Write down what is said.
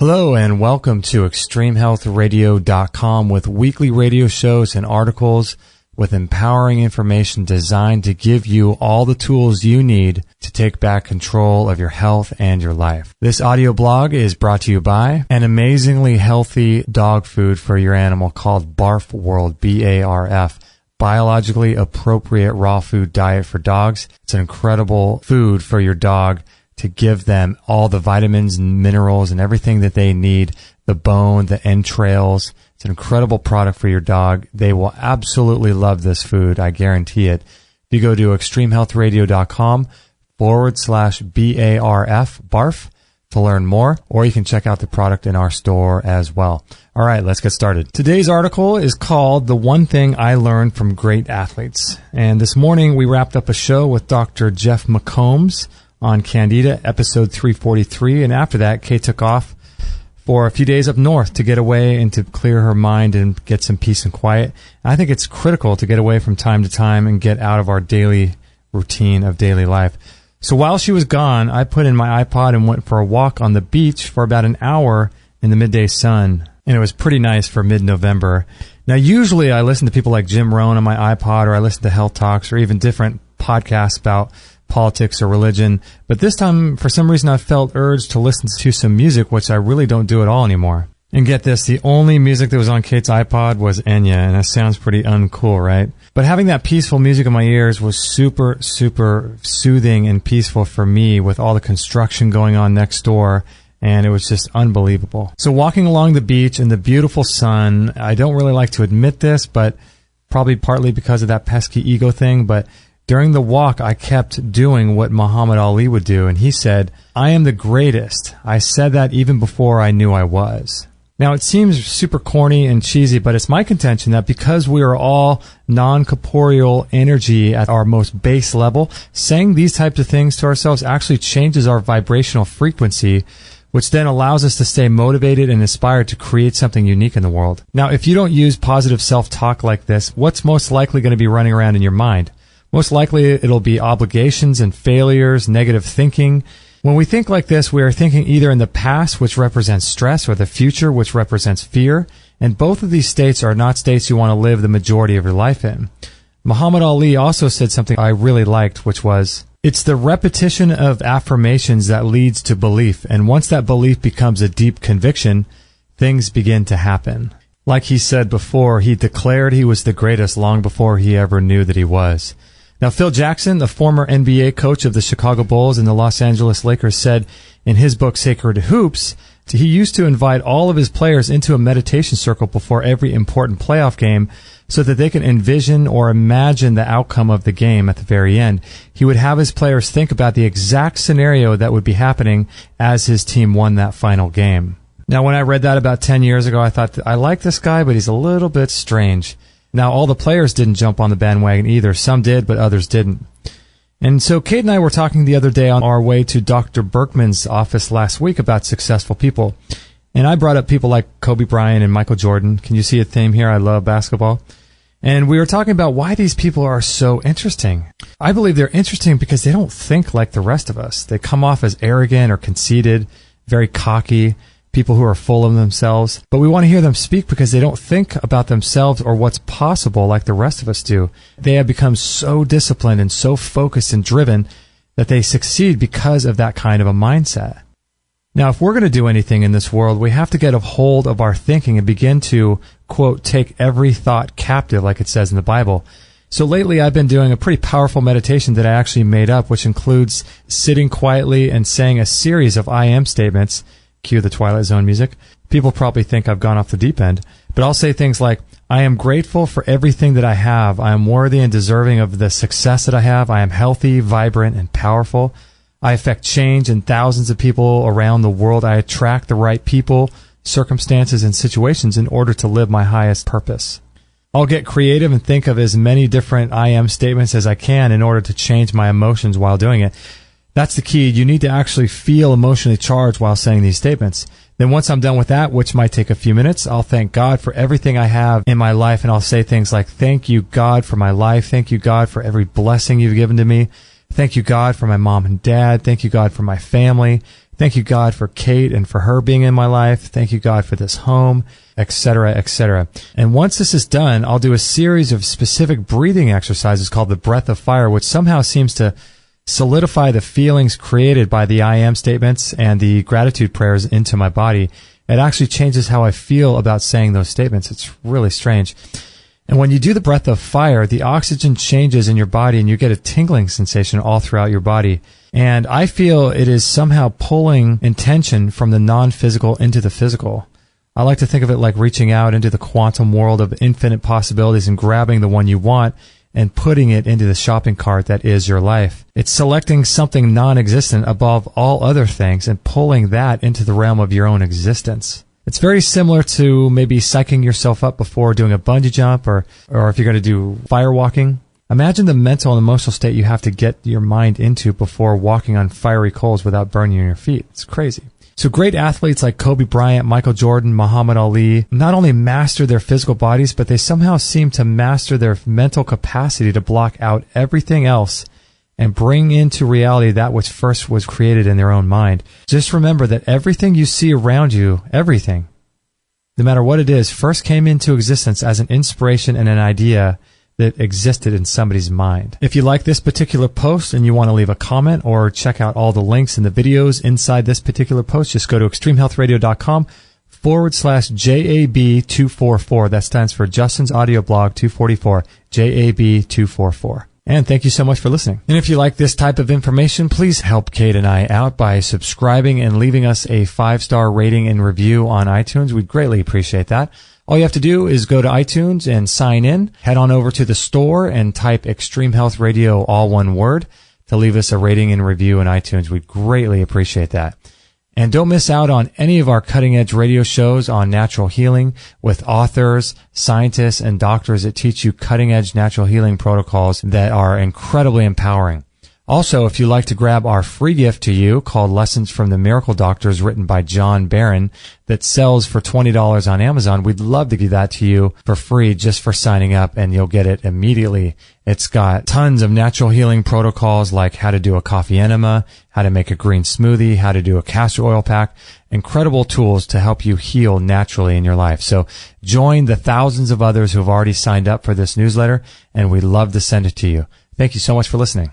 Hello and welcome to ExtremeHealthRadio.com with weekly radio shows and articles with empowering information designed to give you all the tools you need to take back control of your health and your life. This audio blog is brought to you by an amazingly healthy dog food for your animal called Barf World, B-A-R-F. Biologically appropriate raw food diet for dogs. It's an incredible food for your dog to give them all the vitamins and minerals and everything that they need, the bone, the entrails. It's an incredible product for your dog. They will absolutely love this food. I guarantee it. If you go to extremehealthradio.com/BARF, BARF, to learn more, or you can check out the product in our store as well. All right, let's get started. Today's article is called The One Thing I Learned from Great Athletes. And this morning we wrapped up a show with Dr. Jeff McCombs on Candida, episode 343. And after that, Kay took off for a few days up north to get away and to clear her mind and get some peace and quiet. I think it's critical to get away from time to time and get out of our daily routine of daily life. So while she was gone, I put in my iPod and went for a walk on the beach for about an hour in the midday sun. And it was pretty nice for mid-November. Now, usually I listen to people like Jim Rohn on my iPod, or I listen to Health Talks, or even different podcasts about politics or religion. But this time, for some reason, I felt urged to listen to some music, which I really don't do at all anymore. And get this, the only music that was on Kate's iPod was Enya, and that sounds pretty uncool, right? But having that peaceful music in my ears was super, super soothing and peaceful for me with all the construction going on next door, and it was just unbelievable. So walking along the beach in the beautiful sun, I don't really like to admit this, but probably partly because of that pesky ego thing, but during the walk, I kept doing what Muhammad Ali would do, and he said, "I am the greatest. I said that even before I knew I was." Now, it seems super corny and cheesy, but it's my contention that because we are all non-corporeal energy at our most base level, saying these types of things to ourselves actually changes our vibrational frequency, which then allows us to stay motivated and inspired to create something unique in the world. Now, if you don't use positive self-talk like this, what's most likely going to be running around in your mind? Most likely, it'll be obligations and failures, negative thinking. When we think like this, we are thinking either in the past, which represents stress, or the future, which represents fear. And both of these states are not states you want to live the majority of your life in. Muhammad Ali also said something I really liked, which was, "It's the repetition of affirmations that leads to belief. And once that belief becomes a deep conviction, things begin to happen." Like he said before, he declared he was the greatest long before he ever knew that he was. Now, Phil Jackson, the former NBA coach of the Chicago Bulls and the Los Angeles Lakers, said in his book, Sacred Hoops, he used to invite all of his players into a meditation circle before every important playoff game so that they can envision or imagine the outcome of the game at the very end. He would have his players think about the exact scenario that would be happening as his team won that final game. Now, when I read that about 10 years ago, I thought, I like this guy, but he's a little bit strange. Now, all the players didn't jump on the bandwagon either. Some did, but others didn't. And so Kate and I were talking the other day on our way to Dr. Berkman's office last week about successful people. And I brought up people like Kobe Bryant and Michael Jordan. Can you see a theme here? I love basketball. And we were talking about why these people are so interesting. I believe they're interesting because they don't think like the rest of us. They come off as arrogant or conceited, very cocky, people who are full of themselves. But we want to hear them speak because they don't think about themselves or what's possible like the rest of us do. They have become so disciplined and so focused and driven that they succeed because of that kind of a mindset. Now, if we're going to do anything in this world, we have to get a hold of our thinking and begin to, quote, take every thought captive, like it says in the Bible. So lately, I've been doing a pretty powerful meditation that I actually made up, which includes sitting quietly and saying a series of I am statements. Cue the Twilight Zone music. People probably think I've gone off the deep end, but I'll say things like, I am grateful for everything that I have. I am worthy and deserving of the success that I have. I am healthy, vibrant, and powerful. I affect change in thousands of people around the world. I attract the right people, circumstances, and situations in order to live my highest purpose. I'll get creative and think of as many different I am statements as I can in order to change my emotions while doing it. That's the key. You need to actually feel emotionally charged while saying these statements. Then once I'm done with that, which might take a few minutes, I'll thank God for everything I have in my life, and I'll say things like, thank you, God, for my life. Thank you, God, for every blessing you've given to me. Thank you, God, for my mom and dad. Thank you, God, for my family. Thank you, God, for Kate and for her being in my life. Thank you, God, for this home, etc., etc. And once this is done, I'll do a series of specific breathing exercises called the breath of fire, which somehow seems to solidify the feelings created by the I am statements and the gratitude prayers into my body. It actually changes how I feel about saying those statements. It's really strange. And when you do the breath of fire, the oxygen changes in your body and you get a tingling sensation all throughout your body. And I feel it is somehow pulling intention from the non-physical into the physical. I like to think of it like reaching out into the quantum world of infinite possibilities and grabbing the one you want and putting it into the shopping cart that is your life. It's selecting something non-existent above all other things and pulling that into the realm of your own existence. It's very similar to maybe psyching yourself up before doing a bungee jump or if you're going to do firewalking. Imagine the mental and emotional state you have to get your mind into before walking on fiery coals without burning your feet. It's crazy. So great athletes like Kobe Bryant, Michael Jordan, Muhammad Ali not only master their physical bodies, but they somehow seem to master their mental capacity to block out everything else and bring into reality that which first was created in their own mind. Just remember that everything you see around you, everything, no matter what it is, first came into existence as an inspiration and an idea that existed in somebody's mind. If you like this particular post and you want to leave a comment or check out all the links and the videos inside this particular post, just go to extremehealthradio.com/JAB244. That stands for Justin's Audio Blog 244, JAB244. And thank you so much for listening. And if you like this type of information, please help Kate and I out by subscribing and leaving us a 5-star rating and review on iTunes. We'd greatly appreciate that. All you have to do is go to iTunes and sign in. Head on over to the store and type Extreme Health Radio, all one word, to leave us a rating and review in iTunes. We'd greatly appreciate that. And don't miss out on any of our cutting-edge radio shows on natural healing with authors, scientists, and doctors that teach you cutting-edge natural healing protocols that are incredibly empowering. Also, if you'd like to grab our free gift to you called Lessons from the Miracle Doctors, written by John Barron, that sells for $20 on Amazon, we'd love to give that to you for free just for signing up, and you'll get it immediately. It's got tons of natural healing protocols like how to do a coffee enema, how to make a green smoothie, how to do a castor oil pack, incredible tools to help you heal naturally in your life. So join the thousands of others who have already signed up for this newsletter, and we'd love to send it to you. Thank you so much for listening.